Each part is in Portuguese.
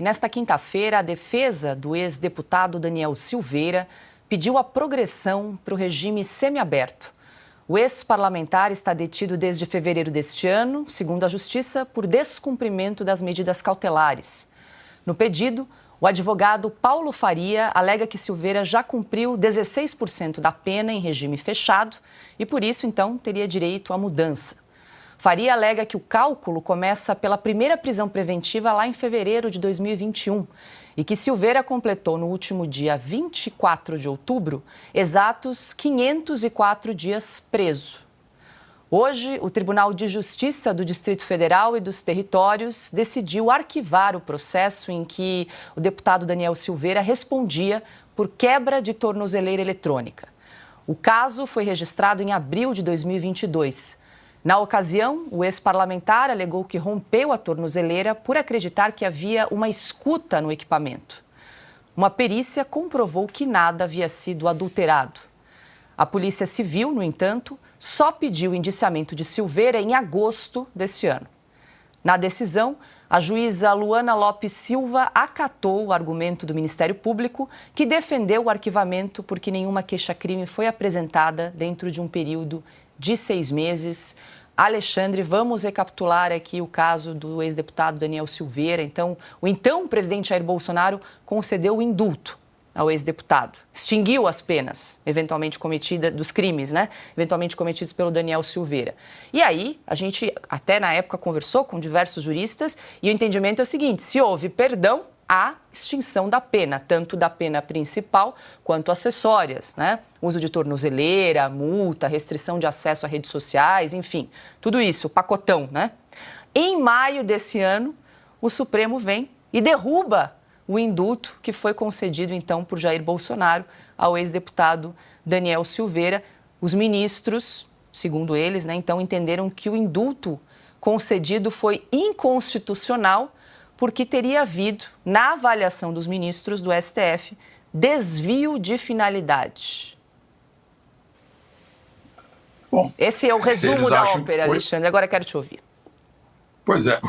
E nesta quinta-feira, a defesa do ex-deputado Daniel Silveira pediu a progressão para o regime semiaberto. O ex-parlamentar está detido desde fevereiro deste ano, segundo a Justiça, por descumprimento das medidas cautelares. No pedido, o advogado Paulo Faria alega que Silveira já cumpriu 16% da pena em regime fechado e, por isso, então, teria direito à mudança. Faria alega que o cálculo começa pela primeira prisão preventiva lá em fevereiro de 2021 e que Silveira completou no último dia 24 de outubro exatos 504 dias preso. Hoje, o Tribunal de Justiça do Distrito Federal e dos Territórios decidiu arquivar o processo em que o deputado Daniel Silveira respondia por quebra de tornozeleira eletrônica. O caso foi registrado em abril de 2022. Na ocasião, o ex-parlamentar alegou que rompeu a tornozeleira por acreditar que havia uma escuta no equipamento. Uma perícia comprovou que nada havia sido adulterado. A Polícia Civil, no entanto, só pediu indiciamento de Silveira em agosto deste ano. Na decisão, a juíza Luana Lopes Silva acatou o argumento do Ministério Público, que defendeu o arquivamento porque nenhuma queixa-crime foi apresentada dentro de um período de 6 meses. Alexandre, vamos recapitular aqui o caso do ex-deputado Daniel Silveira. Então, o presidente Jair Bolsonaro concedeu o indulto ao ex-deputado, extinguiu as penas eventualmente cometidas, dos crimes, eventualmente cometidos pelo Daniel Silveira. E aí, a gente até na época conversou com diversos juristas e o entendimento é o seguinte: se houve perdão, há extinção da pena, tanto da pena principal quanto acessórias, Uso de tornozeleira, multa, restrição de acesso a redes sociais, enfim, tudo isso, pacotão, Em maio desse ano, o Supremo vem e derruba o indulto que foi concedido, então, por Jair Bolsonaro ao ex-deputado Daniel Silveira. Os ministros, segundo eles, então, entenderam que o indulto concedido foi inconstitucional porque teria havido, na avaliação dos ministros do STF, desvio de finalidade. Bom, esse é o resumo da ópera, Alexandre. Agora quero te ouvir. Pois é.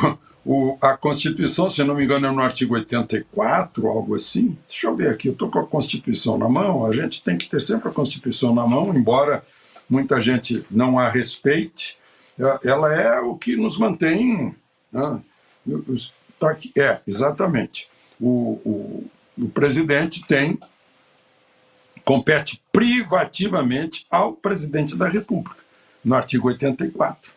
A Constituição, se não me engano, é no artigo 84, algo assim. Deixa eu ver aqui, eu estou com a Constituição na mão. A gente tem que ter sempre a Constituição na mão, embora muita gente não a respeite. Ela é o que nos mantém... exatamente. O presidente compete privativamente ao presidente da República, no artigo 84,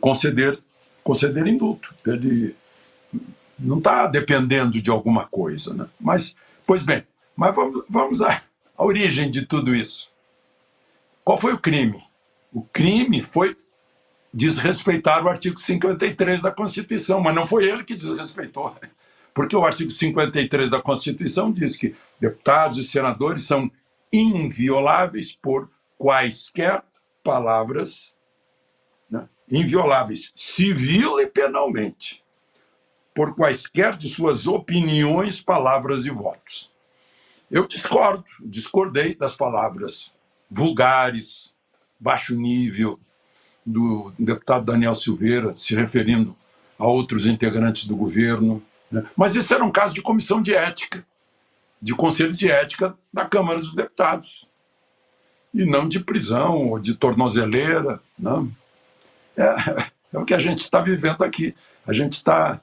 conceder indulto. Ele não está dependendo de alguma coisa, Mas, pois bem, vamos à origem de tudo isso. Qual foi o crime? O crime foi desrespeitar o artigo 53 da Constituição, mas não foi ele que desrespeitou, porque o artigo 53 da Constituição diz que deputados e senadores são invioláveis por quaisquer palavras, invioláveis civil e penalmente, por quaisquer de suas opiniões, palavras e votos. Eu discordei das palavras vulgares, baixo nível, do deputado Daniel Silveira, se referindo a outros integrantes do governo. Mas isso era um caso de comissão de ética, de conselho de ética da Câmara dos Deputados, e não de prisão ou de tornozeleira. Não. É o que a gente está vivendo aqui. A gente está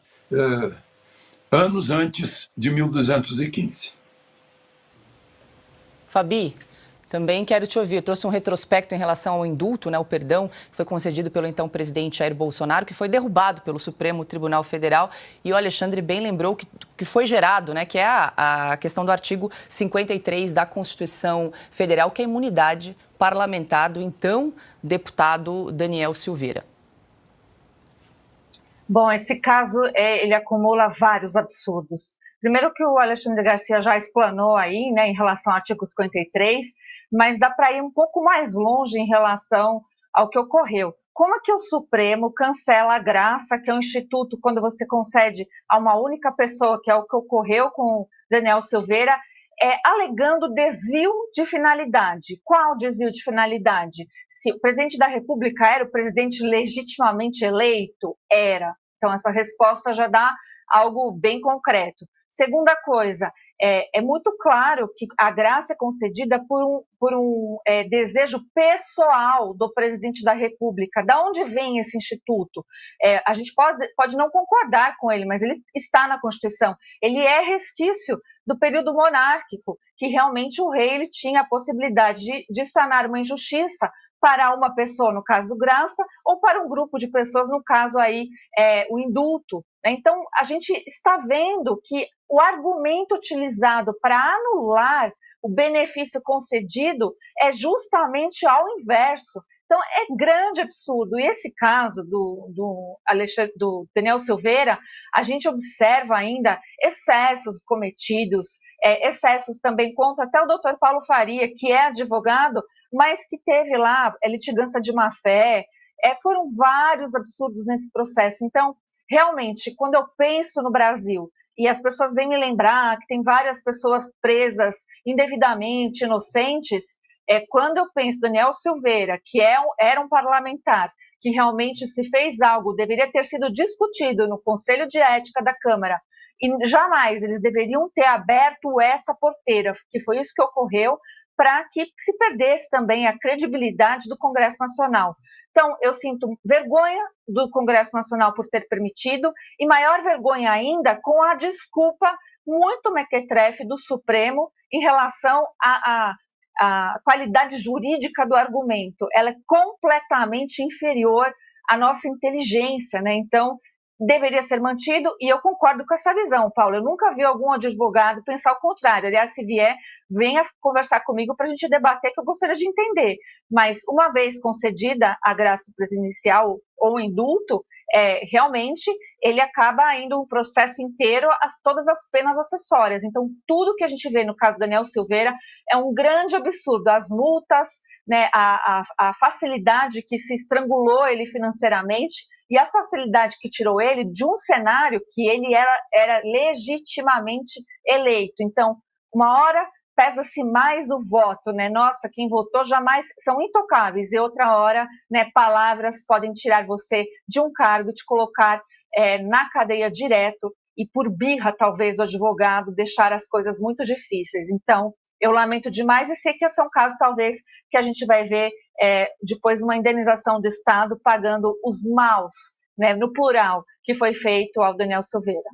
anos antes de 1215. Fabi, também quero te ouvir. Eu trouxe um retrospecto em relação ao indulto, o perdão que foi concedido pelo então presidente Jair Bolsonaro, que foi derrubado pelo Supremo Tribunal Federal. E o Alexandre bem lembrou que foi gerado, que é a questão do artigo 53 da Constituição Federal, que é a imunidade parlamentar do então deputado Daniel Silveira. Bom, esse caso ele acumula vários absurdos. Primeiro que o Alexandre Garcia já explanou aí, em relação ao artigo 53, mas dá para ir um pouco mais longe em relação ao que ocorreu. Como é que o Supremo cancela a graça, que é um instituto, quando você concede a uma única pessoa, que é o que ocorreu com Daniel Silveira, alegando desvio de finalidade? Qual desvio de finalidade? Se o presidente da República era o presidente legitimamente eleito? Era. Então, essa resposta já dá algo bem concreto. Segunda coisa, é muito claro que a graça é concedida por um desejo pessoal do presidente da República. Da onde vem esse instituto? A gente pode não concordar com ele, mas ele está na Constituição. Ele é resquício do período monárquico, que realmente o rei ele tinha a possibilidade de sanar uma injustiça para uma pessoa, no caso Graça, ou para um grupo de pessoas, no caso aí o indulto. Então, a gente está vendo que o argumento utilizado para anular o benefício concedido é justamente ao inverso. Então, é grande absurdo. E esse caso do Daniel Silveira, a gente observa ainda excessos cometidos, excessos também contra até o doutor Paulo Faria, que é advogado, mas que teve lá litigância de má-fé. Foram vários absurdos nesse processo. Então, realmente, quando eu penso no Brasil e as pessoas vêm me lembrar que tem várias pessoas presas indevidamente, inocentes, quando eu penso Daniel Silveira, que era um parlamentar, que realmente se fez algo, deveria ter sido discutido no Conselho de Ética da Câmara, e jamais eles deveriam ter aberto essa porteira, que foi isso que ocorreu, para que se perdesse também a credibilidade do Congresso Nacional. Então, eu sinto vergonha do Congresso Nacional por ter permitido, e maior vergonha ainda com a desculpa muito mequetrefe do Supremo em relação à qualidade jurídica do argumento. Ela é completamente inferior à nossa inteligência, né? Então, deveria ser mantido, e eu concordo com essa visão, Paulo. Eu nunca vi algum advogado pensar o contrário. Aliás, se vier, venha conversar comigo para a gente debater, que eu gostaria de entender. Mas, uma vez concedida a graça presidencial ou indulto, realmente ele acaba indo o processo inteiro, todas as penas acessórias. Então, tudo que a gente vê no caso Daniel Silveira é um grande absurdo. As multas, né, a facilidade que se estrangulou ele financeiramente, e a facilidade que tirou ele de um cenário que ele era legitimamente eleito. Então, uma hora pesa-se mais o voto, né? Nossa, quem votou jamais são intocáveis, e outra hora, né, palavras podem tirar você de um cargo e te colocar na cadeia direto, e por birra, talvez, o advogado deixar as coisas muito difíceis. Então, eu lamento demais, e sei que esse é um caso, talvez, que a gente vai ver depois uma indenização do Estado pagando os maus, né, no plural, que foi feito ao Daniel Silveira.